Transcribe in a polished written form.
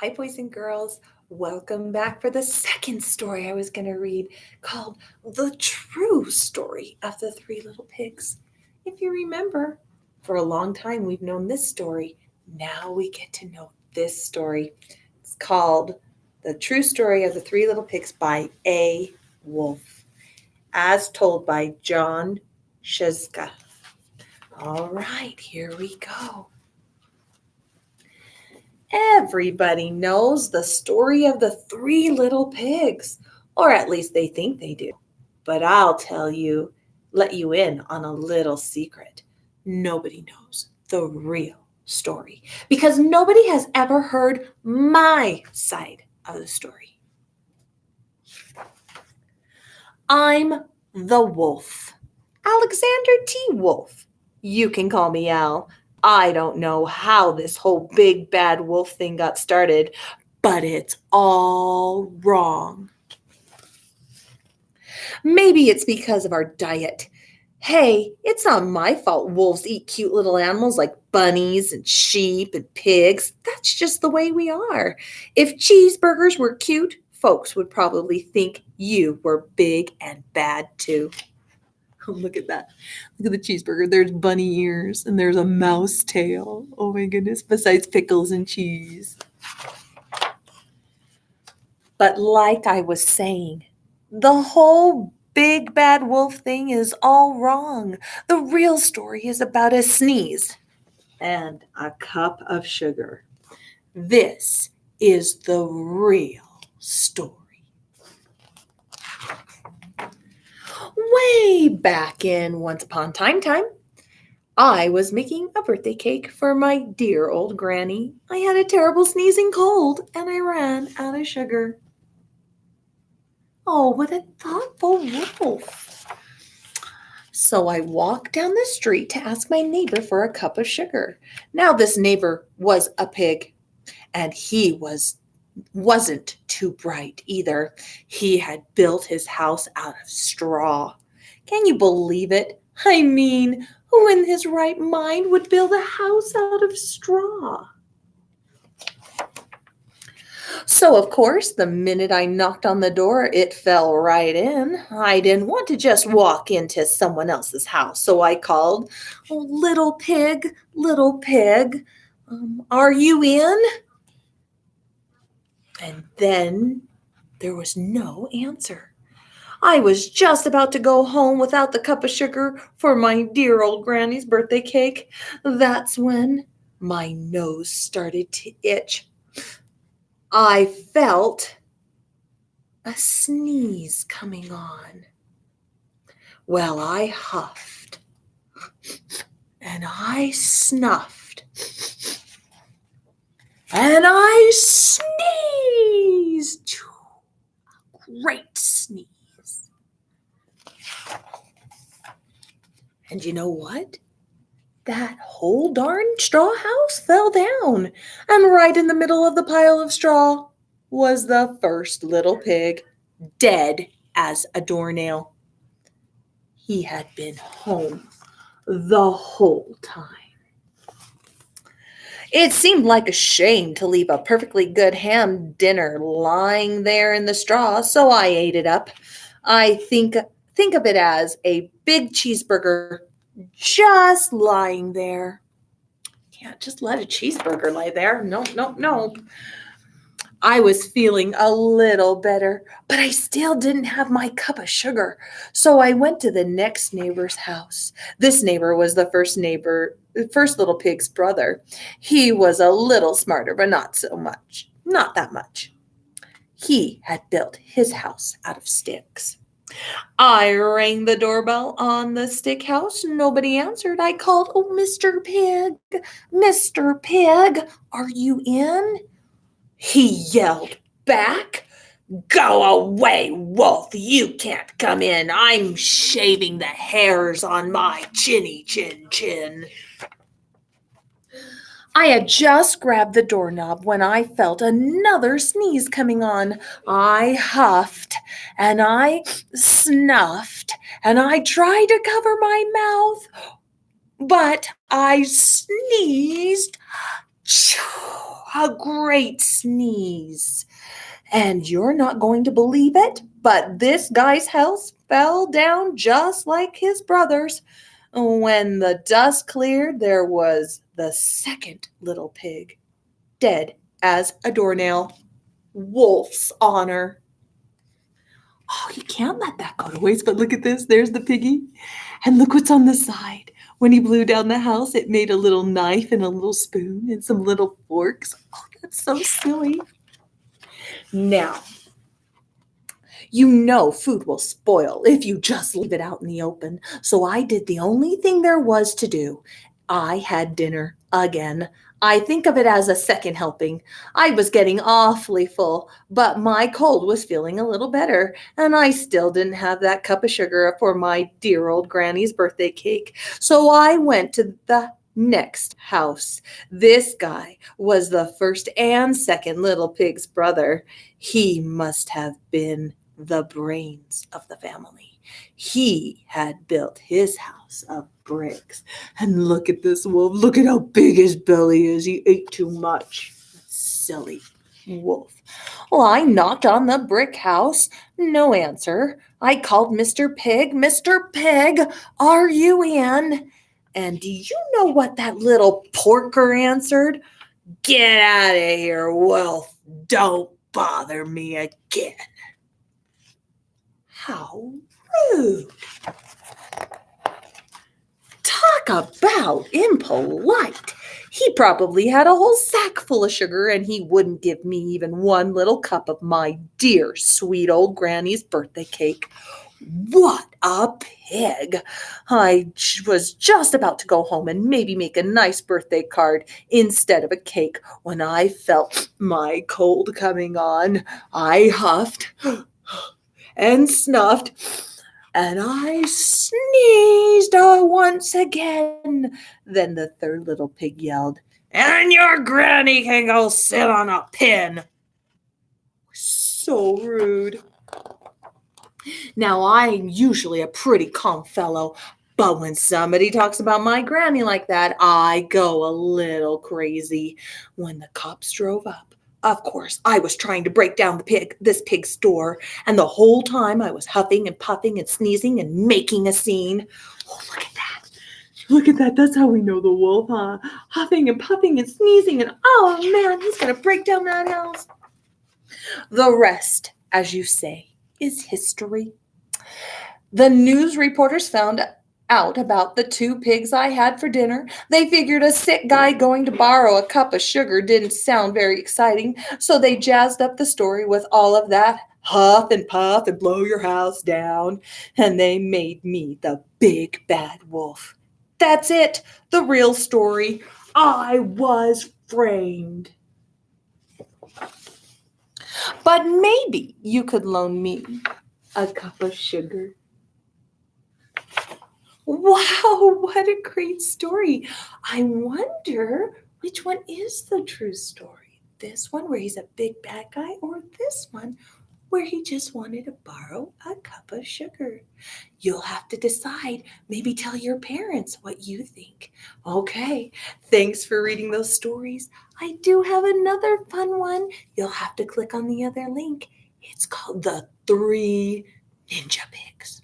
Hi, boys and girls. Welcome back for the second story I was going to read called The True Story of the Three Little Pigs. If you remember, for a long time we've known this story. Now we get to know this story. It's called The True Story of the Three Little Pigs by A. Wolfe, as told by John Szyszka. All right, here we go. Everybody knows the story of the three little pigs, or at least they think they do. But I'll let you in on a little secret. Nobody knows the real story because nobody has ever heard my side of the story. I'm the wolf, Alexander T. Wolf. You can call me Al. I don't know how this whole big bad wolf thing got started, but it's all wrong. Maybe it's because of our diet. Hey, it's not my fault wolves eat cute little animals like bunnies and sheep and pigs. That's just the way we are. If cheeseburgers were cute, folks would probably think you were big and bad too. Oh, look at that. Look at the cheeseburger. There's bunny ears and there's a mouse tail. Oh my goodness. Besides pickles and cheese. But like I was saying, the whole big bad wolf thing is all wrong. The real story is about a sneeze and a cup of sugar. This is the real story. Way back in Once Upon Time, I was making a birthday cake for my dear old granny. I had a terrible sneezing cold and I ran out of sugar. Oh, what a thoughtful wolf. So I walked down the street to ask my neighbor for a cup of sugar. Now this neighbor was a pig, and he wasn't too bright either. He had built his house out of straw. Can you believe it? I mean, who in his right mind would build a house out of straw? So, of course, the minute I knocked on the door, it fell right in. I didn't want to just walk into someone else's house, so I called, "Oh, little pig, are you in?" And then there was no answer. I was just about to go home without the cup of sugar for my dear old granny's birthday cake. That's when my nose started to itch. I felt a sneeze coming on. Well, I huffed and I snuffed and I sneezed. A great sneeze. And you know what? That whole darn straw house fell down, and right in the middle of the pile of straw was the first little pig, dead as a doornail. He had been home the whole time. It seemed like a shame to leave a perfectly good ham dinner lying there in the straw, so I ate it up. I think of it as a big cheeseburger just lying there. Can't just let a cheeseburger lie there. No, no, no. I was feeling a little better, but I still didn't have my cup of sugar. So I went to the next neighbor's house. This neighbor was the first little pig's brother. He was a little smarter, but not so much. Not that much. He had built his house out of sticks. I rang the doorbell on the stick house. Nobody answered. I called, "Oh, Mr. Pig, Mr. Pig, are you in?" He yelled back, "Go away, wolf. You can't come in. I'm shaving the hairs on my chinny chin. I had just grabbed the doorknob when I felt another sneeze coming on. I huffed and I snuffed and I tried to cover my mouth, but I sneezed A great sneeze. And you're not going to believe it, but this guy's house fell down just like his brother's. When the dust cleared, there was the second little pig, dead as a doornail. Wolf's honor. Oh, you can't let that go to waste. But look at this. There's the piggy. And look what's on the side. When he blew down the house, it made a little knife and a little spoon and some little forks. Oh, that's so silly. Now, you know food will spoil if you just leave it out in the open. So I did the only thing there was to do. I had dinner again. I think of it as a second helping. I was getting awfully full, but my cold was feeling a little better, and I still didn't have that cup of sugar for my dear old granny's birthday cake. So I went to the next house. This guy was the first and second little pig's brother. He must have been the brains of the family. He had built his house of bricks. And look at this wolf. Look at how big his belly is. He ate too much. Silly wolf. Well, I knocked on the brick house. No answer. I called Mr. Pig. Mr. Pig, are you in? And do you know what that little porker answered? Get out of here, wolf. Don't bother me again. How rude. Talk about impolite. He probably had a whole sack full of sugar, and he wouldn't give me even one little cup of my dear sweet old granny's birthday cake. What a pig. I was just about to go home and maybe make a nice birthday card instead of a cake when I felt my cold coming on. I huffed and snuffed, and I sneezed once again. Then the third little pig yelled, "And your granny can go sit on a pin." So rude. Now, I'm usually a pretty calm fellow, but when somebody talks about my granny like that, I go a little crazy. When the cops drove up, of course, I was trying to break down this pig's door, and the whole time I was huffing and puffing and sneezing and making a scene. Oh, look at that. Look at that. That's how we know the wolf, huh? Huffing and puffing and sneezing, and oh man, he's going to break down that house. The rest, as you say, is history. The news reporters found out about the two pigs I had for dinner. They figured a sick guy going to borrow a cup of sugar didn't sound very exciting, so they jazzed up the story with all of that huff and puff and blow your house down, and they made me the big bad wolf. That's it, the real story. I was framed. But maybe you could loan me a cup of sugar. Wow, what a great story. I wonder which one is the true story. This one where he's a big bad guy, or this one where he just wanted to borrow a cup of sugar. You'll have to decide. Maybe tell your parents what you think. Okay, thanks for reading those stories. I do have another fun one. You'll have to click on the other link. It's called The Three Ninja Pigs.